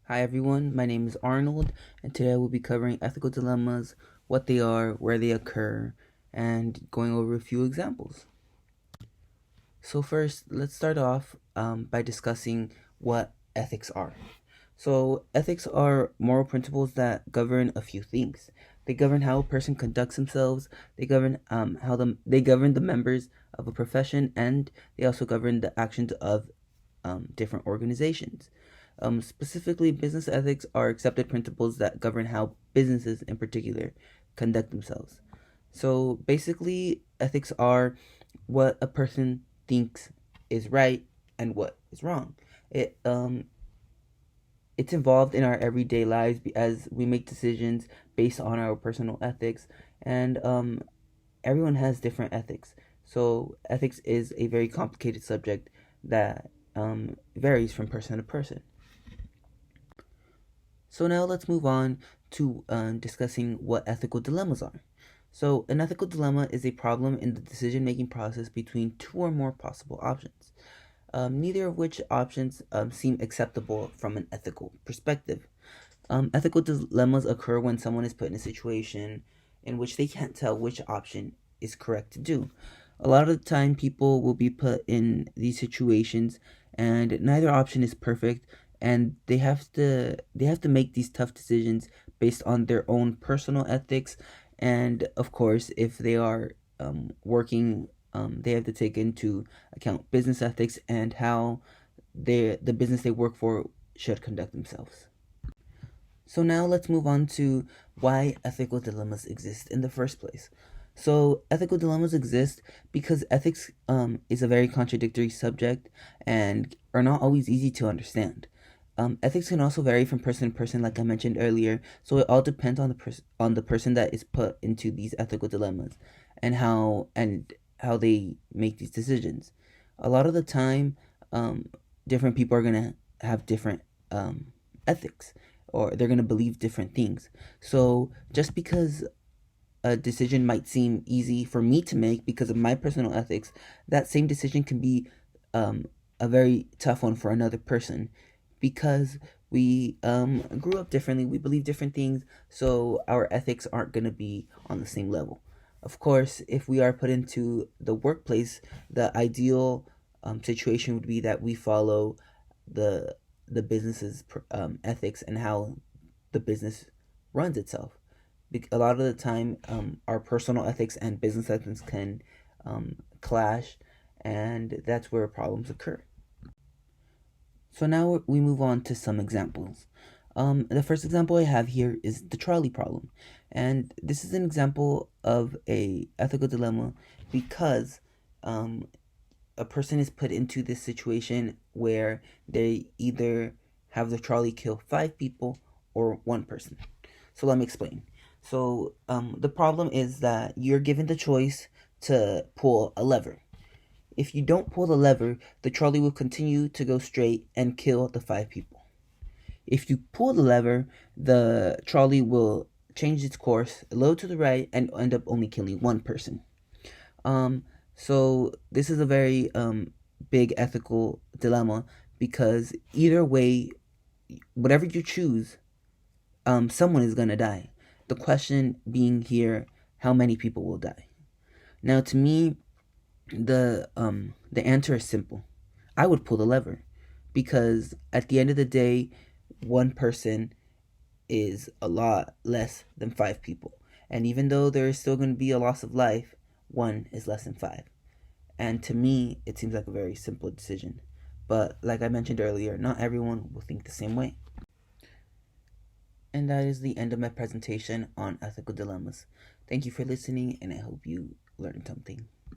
Hi everyone, my name is Arnold, and today we'll be covering ethical dilemmas, what they are, where they occur, and going over a few examples. So, first, let's start off by discussing what ethics are. So, ethics are moral principles that govern a few things. They govern how a person conducts themselves. They govern they govern the members of a profession, and they also govern the actions of different organizations. Specifically, business ethics are accepted principles that govern how businesses, in particular, conduct themselves. So basically, ethics are what a person thinks is right and what is wrong. It it's involved in our everyday lives as we make decisions based on our personal ethics, and everyone has different ethics. So ethics is a very complicated subject that varies from person to person. So now let's move on to discussing what ethical dilemmas are. So an ethical dilemma is a problem in the decision-making process between two or more possible options, neither of which options seem acceptable from an ethical perspective. Ethical dilemmas occur when someone is put in a situation in which they can't tell which option is correct to do. A lot of the time, people will be put in these situations, and neither option is perfect, and they have to make these tough decisions based on their own personal ethics, and of course, if they are working, they have to take into account business ethics and how the business they work for should conduct themselves. So now let's move on to why ethical dilemmas exist in the first place. So ethical dilemmas exist because ethics is a very contradictory subject and are not always easy to understand. Ethics can also vary from person to person, like I mentioned earlier. So it all depends on the person that is put into these ethical dilemmas and how they make these decisions. A lot of the time, different people are gonna have different ethics, or they're going to believe different things. So just because a decision might seem easy for me to make because of my personal ethics, that same decision can be a very tough one for another person because we grew up differently, we believe different things, so our ethics aren't going to be on the same level. Of course, if we are put into the workplace, the ideal situation would be that we follow the business's ethics and how the business runs itself. A lot of the time, our personal ethics and business ethics can clash, and that's where problems occur. So now we move on to some examples. The first example I have here is the trolley problem, and this is an example of a ethical dilemma because um, a person is put into this situation where they either have the trolley kill five people or one person. So let me explain. So the problem is that you're given the choice to pull a lever. If you don't pull the lever, the trolley will continue to go straight and kill the five people. If you pull the lever, the trolley will change its course a little to the right and end up only killing one person. Um, so this is a very big ethical dilemma because either way, whatever you choose, someone is gonna die. The question being here, how many people will die? Now, to me, the answer is simple. I would pull the lever because at the end of the day, one person is a lot less than five people, and even though there is still going to be a loss of life, one is less than five. And to me, it seems like a very simple decision. But like I mentioned earlier, not everyone will think the same way. And that is the end of my presentation on ethical dilemmas. Thank you for listening, and I hope you learned something.